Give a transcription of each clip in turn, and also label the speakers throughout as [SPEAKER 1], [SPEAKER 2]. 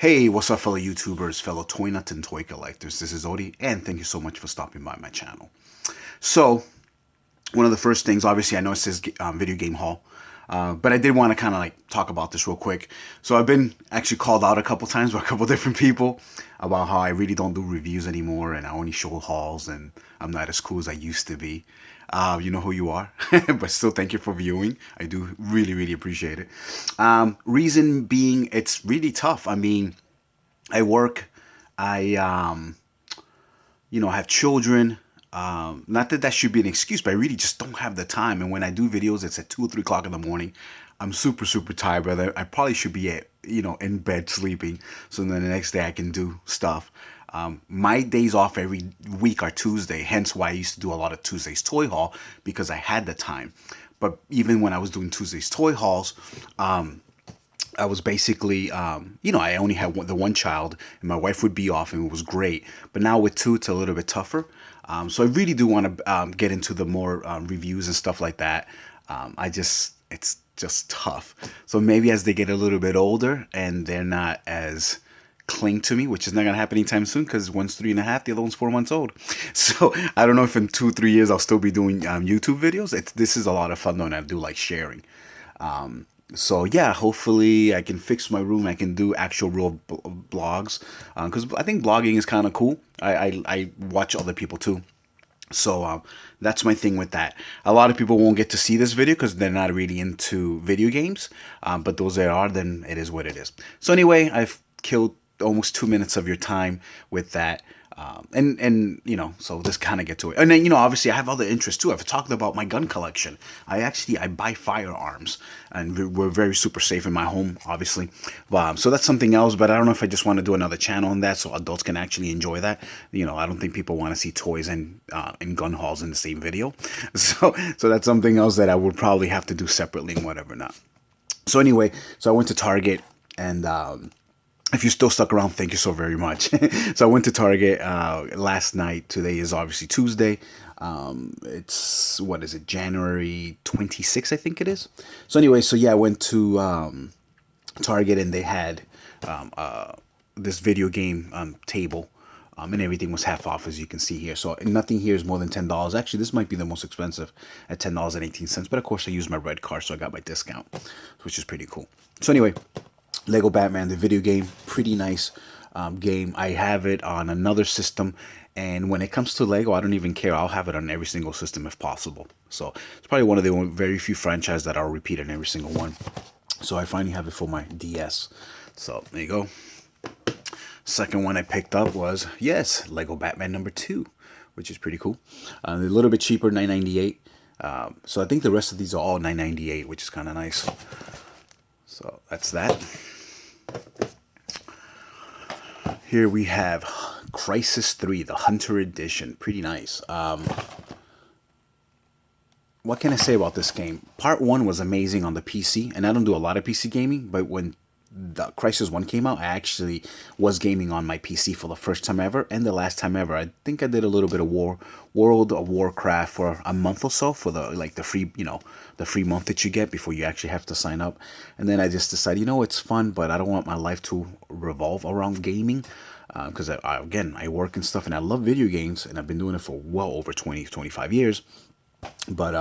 [SPEAKER 1] Hey, what's up, fellow YouTubers, fellow toy nuts and toy collectors? This is Odie, and thank you so much for stopping by my channel. So, one of the first things, obviously, I know it says video game haul, but I did want to kind of like talk about this real quick. So, I've been actually called out a couple times by a couple different people about how I really don't do reviews anymore, and I only show hauls, and I'm not as cool as I used to be. You know who you are, but still, thank you for viewing. I do really, really appreciate it. Reason being, it's really tough. I mean, I work. I have children. Not that that should be an excuse, but I really just don't have the time. And when I do videos, it's at 2 or 3 o'clock in the morning. I'm super, super tired, brother. I probably should be in bed sleeping, so then the next day I can do stuff. My days off every week are Tuesday, hence why I used to do a lot of Tuesday's toy haul because I had the time. But even when I was doing Tuesday's toy hauls, I was basically, I only had the one child, and my wife would be off, and it was great. But now with two, it's a little bit tougher. So I really do want to get into the more reviews and stuff like that. It's just tough. So maybe as they get a little bit older and they're not as cling to me, which is not gonna happen anytime soon because one's 3.5, the other one's 4 months old. So I don't know if in 2 3 years I'll still be doing YouTube videos. This is a lot of fun though, and I do like sharing. So yeah, hopefully I can fix my room. I can do actual real blogs because I think blogging is kind of cool. I watch other people too. So that's my thing with that. A lot of people won't get to see this video because they're not really into video games. But those that are, then it is what it is. So anyway, I've killed almost 2 minutes of your time with that. So let's kind of get to it. And then, obviously I have other interests too. I've talked about my gun collection. I buy firearms, and we're very super safe in my home, obviously. So that's something else, but I don't know if I just want to do another channel on that so adults can actually enjoy that. I don't think people want to see toys and gun hauls in the same video. So that's something else that I would probably have to do separately and whatever not. So anyway, so I went to Target and, if you're still stuck around, thank you so very much. So I went to Target last night. Today is obviously Tuesday. It's, what is it, January 26th, I think it is. So anyway, so yeah, I went to Target and they had this video game table. And everything was half off, as you can see here. So nothing here is more than $10. Actually, this might be the most expensive at $10.18. But of course, I used my red card, so I got my discount, which is pretty cool. So anyway, Lego Batman, the video game, pretty nice game. I have it on another system, and when it comes to Lego, I don't even care. I'll have it on every single system if possible. So it's probably one of the very few franchises that I'll repeat in every single one. So I finally have it for my DS. So there you go. Second one I picked up was, yes, Lego Batman number 2, which is pretty cool. A little bit cheaper, $9.98. So I think the rest of these are all $9.98, which is kind of nice. So that's that. Here we have Crysis 3, the Hunter Edition. Pretty nice. What can I say about this game? Part 1 was amazing on the PC, and I don't do a lot of PC gaming, but when the Crysis 1 came out, I actually was gaming on my PC for the first time ever and the last time ever. I think I did a little bit of World of Warcraft for a month or so for the free, the free month that you get before you actually have to sign up. And then I just decided, it's fun, but I don't want my life to revolve around gaming. Because I work and stuff, and I love video games, and I've been doing it for well over 25 years. But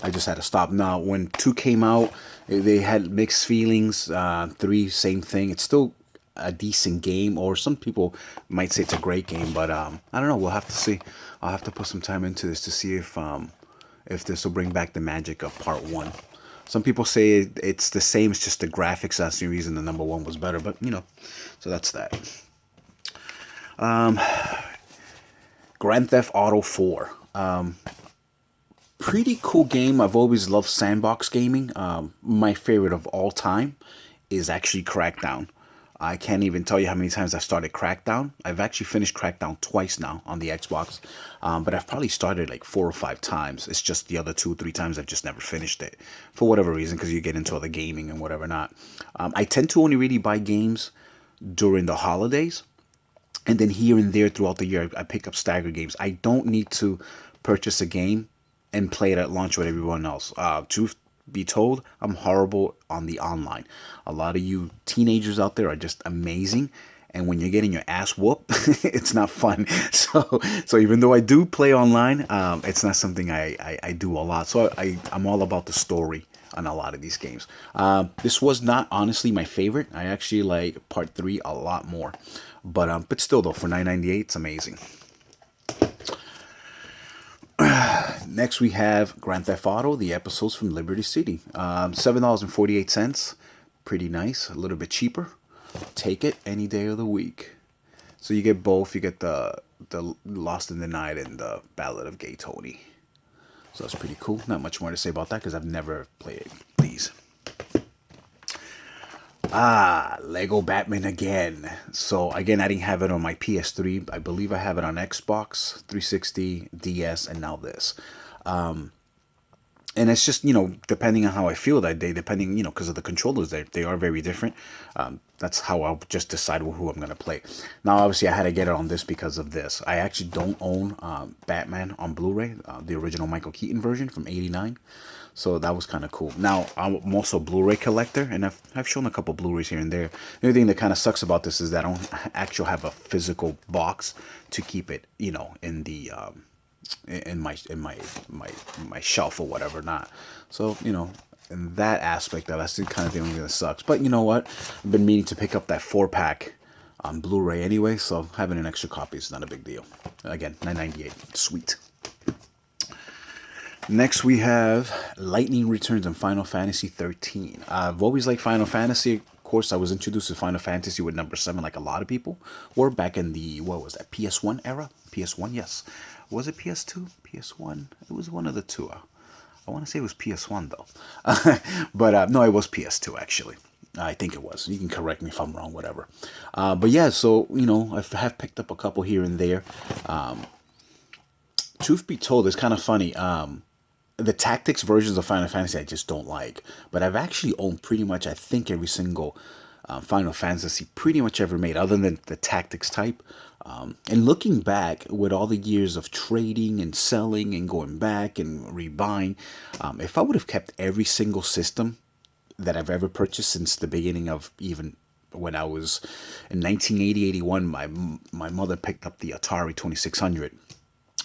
[SPEAKER 1] I just had to stop. Now, when 2 came out, they had mixed feelings. 3, same thing. It's still a decent game, or some people might say it's a great game. But I don't know. We'll have to see. I'll have to put some time into this to see if this will bring back the magic of Part 1. Some people say it's the same. It's just the graphics. That's the reason the number 1 was better. But so that's that. Grand Theft Auto 4. Pretty cool game. I've always loved sandbox gaming. My favorite of all time is actually Crackdown. I can't even tell you how many times I've started Crackdown. I've actually finished Crackdown twice now on the Xbox. But I've probably started like 4 or 5 times. It's just the other 2 or 3 times I've just never finished it. For whatever reason, because you get into other gaming and whatever not. I tend to only really buy games during the holidays. And then here and there throughout the year, I pick up staggered games. I don't need to purchase a game and play it at launch with everyone else. Truth be told, I'm horrible on the online. A lot of you teenagers out there are just amazing, and when you're getting your ass whooped, it's not fun. So even though I do play online, it's not something I do a lot. So I'm all about the story on a lot of these games. This was not honestly my favorite. I actually like Part 3 a lot more. But still though, for $9.98, it's amazing. Next we have Grand Theft Auto, the episodes from Liberty City. $7.48. Pretty nice. A little bit cheaper. Take it any day of the week. So you get both. You get the Lost in the Night and the Ballad of Gay Tony. So that's pretty cool. Not much more to say about that because I've never played these. Lego Batman again. So again, I didn't have it on my PS3. I believe I have it on Xbox 360, DS, and now this. And it's just, depending on how I feel that day, depending, because of the controllers, they are very different. That's how I'll just decide who I'm going to play. Now, obviously, I had to get it on this because of this. I actually don't own Batman on Blu-ray, the original Michael Keaton version from '89. So that was kind of cool. Now, I'm also a Blu-ray collector, and I've shown a couple Blu-rays here and there. The only thing that kind of sucks about this is that I don't actually have a physical box to keep it, in the... in my shelf or whatever not. So in that aspect, that's the kind of thing that sucks. But you know what, I've been meaning to pick up that 4-pack on Blu-ray anyway, so having an extra copy is not a big deal. Again, $9.98, sweet. Next we have Lightning Returns on Final Fantasy 13. I've always liked Final Fantasy. Of course, I was introduced to Final Fantasy with number 7 like a lot of people were back in the, what was that, PS1 era? PS1, yes. Was it PS2? PS1? It was one of the two. I want to say it was PS1 though. But no, it was PS2 actually. I think it was. You can correct me if I'm wrong, whatever. But yeah, so, I have picked up a couple here and there. Truth be told, it's kind of funny. The tactics versions of Final Fantasy I just don't like. But I've actually owned pretty much, I think, every single Final Fantasy pretty much ever made, other than the tactics type. And looking back, with all the years of trading and selling and going back and rebuying, if I would have kept every single system that I've ever purchased since the beginning of even when I was in 1980-81, my mother picked up the Atari 2600.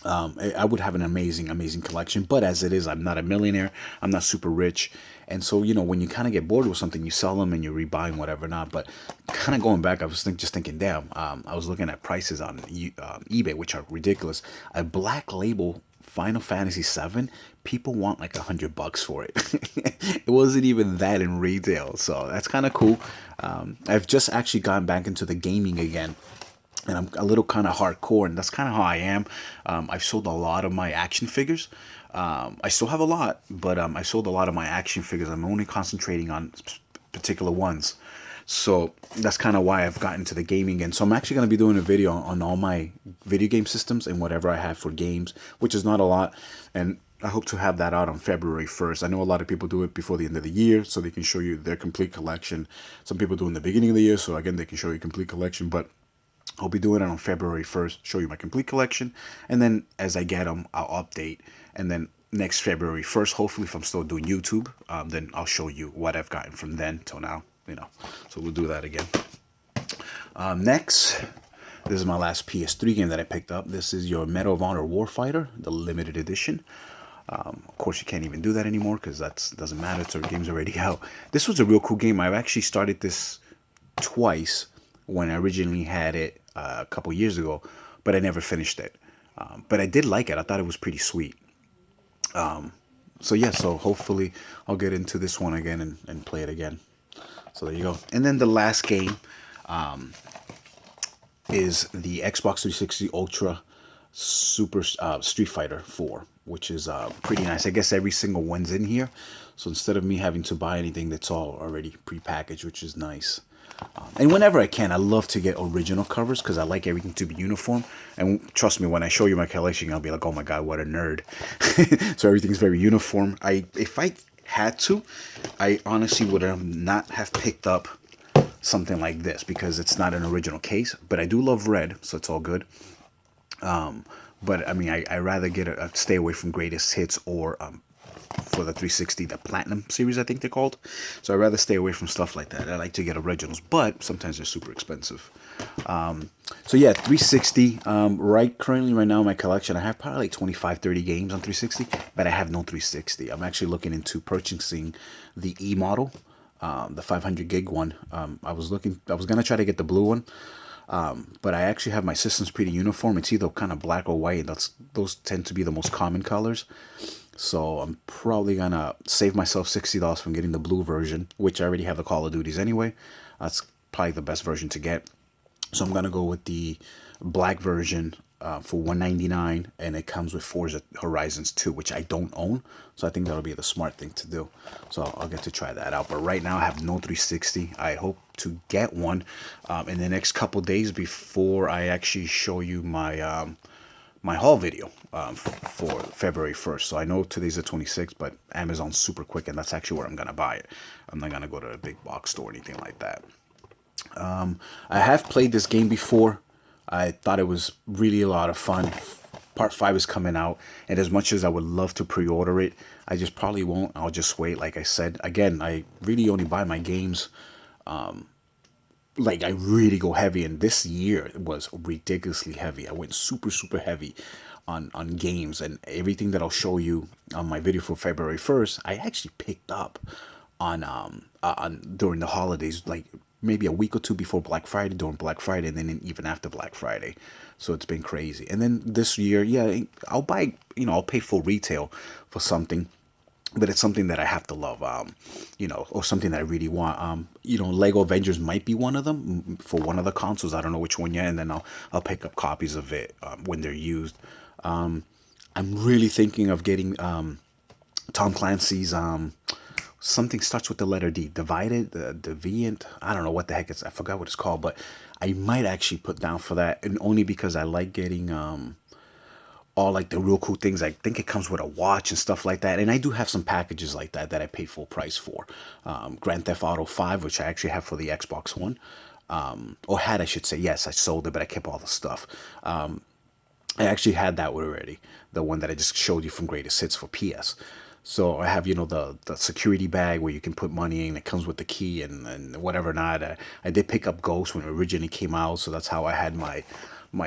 [SPEAKER 1] I would have an amazing collection. But as it is, I'm not a millionaire. I'm not super rich. And so, when you kind of get bored with something, you sell them and you're rebuying whatever not. But kind of going back, I was just thinking, damn, I was looking at prices on eBay, which are ridiculous. A black label Final Fantasy VII, people want like $100 for it. It wasn't even that in retail. So that's kind of cool. I've just actually gone back into the gaming again. And I'm a little kind of hardcore, and that's kind of how I am. I've sold a lot of my action figures. I still have a lot, but I sold a lot of my action figures. I'm only concentrating on particular ones. So that's kind of why I've gotten to the gaming again. So I'm actually going to be doing a video on all my video game systems and whatever I have for games, which is not a lot. And I hope to have that out on February 1st. I know a lot of people do it before the end of the year, so they can show you their complete collection. Some people do it in the beginning of the year, so again, they can show you complete collection. But I'll be doing it on February 1st, show you my complete collection, and then as I get them, I'll update, and then next February 1st, hopefully if I'm still doing YouTube, then I'll show you what I've gotten from then till now, so we'll do that again. Next, this is my last PS3 game that I picked up. This is your Medal of Honor Warfighter, the limited edition. Of course, you can't even do that anymore because that doesn't matter, so the game's already out. This was a real cool game. I've actually started this twice when I originally had it a couple years ago, but I never finished it. But I did like it. I thought it was pretty sweet. So yeah, so hopefully I'll get into this one again and play it again. So there you go. And then the last game is the Xbox 360 Ultra Super Street Fighter 4, which is pretty nice. I guess every single one's in here. So instead of me having to buy anything, that's all already prepackaged, which is nice. And whenever I can, I love to get original covers because I like everything to be uniform. And trust me, when I show you my collection, I'll be like, oh my God, what a nerd. So everything's very uniform. If I had to, I honestly would have not have picked up something like this because it's not an original case. But I do love red, so it's all good. But I mean, I rather get stay away from greatest hits or for the 360, the Platinum series, I think they're called. So I'd rather stay away from stuff like that. I like to get originals, but sometimes they're super expensive. So yeah, 360. Right now in my collection, I have probably like 25, 30 games on 360, but I have no 360. I'm actually looking into purchasing the E model, the 500 gig one. I was gonna try to get the blue one. But I actually have my system's pretty uniform. It's either kind of black or white. Those tend to be the most common colors. So I'm probably gonna save myself $60 from getting the blue version, which I already have the Call of Duties anyway. That's probably the best version to get. So I'm gonna go with the black version for $199, and it comes with Forza Horizons 2, which I don't own. So I think that'll be the smart thing to do. So I'll get to try that out. But right now I have no 360. I hope to get one in the next couple days before I actually show you my my haul video for February 1st. So I know today's the 26th, but Amazon's super quick, and that's actually where I'm gonna buy it. I'm not gonna go to a big box store or anything like that. I have played this game before. I thought it was really a lot of fun. Part 5 is coming out, and as much as I would love to pre-order it, I just probably won't. I'll just wait. Like I said, again, I really only buy my games like I really go heavy, and this year was ridiculously heavy. I went super heavy on games, and everything that I'll show you on my video for February 1st, I actually picked up on during the holidays, like maybe a week or two before Black Friday, during Black Friday, and then even after Black Friday. So it's been crazy. And then this year, yeah, I'll buy, I'll pay full retail for something, but it's something that I have to love, or something that I really want. Lego Avengers might be one of them for one of the consoles. I don't know which one yet, and then I'll pick up copies of it when they're used. I'm really thinking of getting Tom Clancy's something starts with the letter D. Deviant. I don't know what the heck it's. I forgot what it's called, but I might actually put down for that, and only because I like getting all like the real cool things. I think it comes with a watch and stuff like that, and I do have some packages like that I pay full price for. Grand Theft Auto 5, which I actually have for the Xbox One, or had, I should say. Yes, I sold it, but I kept all the stuff. I actually had that one already, the one that I just showed you from Greatest Hits for PS. So I have, the security bag where you can put money in. It comes with the key and whatever not. I did pick up Ghost when it originally came out, so that's how I had my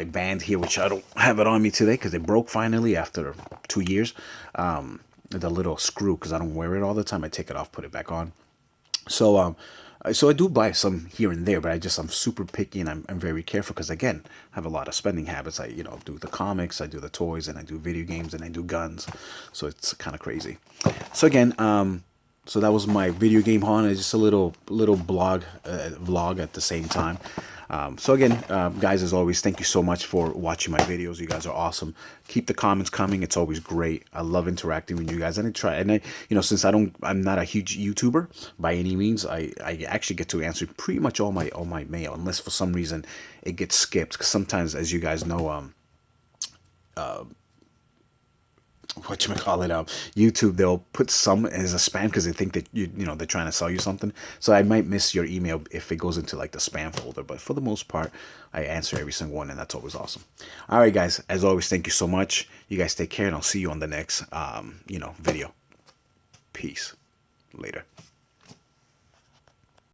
[SPEAKER 1] band here, which I don't have it on me today because it broke finally after 2 years. The little screw, because I don't wear it all the time. I take it off, put it back on. So I do buy some here and there, but I'm super picky, and I'm very careful because, again, I have a lot of spending habits. I do the comics, I do the toys, and I do video games, and I do guns. So it's kind of crazy. So again, so that was my video game haul, and it's just a little vlog at the same time. So again, guys, as always, thank you so much for watching my videos. You guys are awesome. Keep the comments coming. It's always great. I love interacting with you guys. And since I'm not a huge YouTuber by any means, I actually get to answer pretty much all my mail, unless for some reason it gets skipped. Because sometimes, as you guys know, YouTube, they'll put some as a spam because they think that they're trying to sell you something. So I might miss your email if it goes into like the spam folder, but for the most part I answer every single one, and that's always awesome. All right, guys, as always, thank you so much. You guys take care, and I'll see you on the next video. Peace. Later.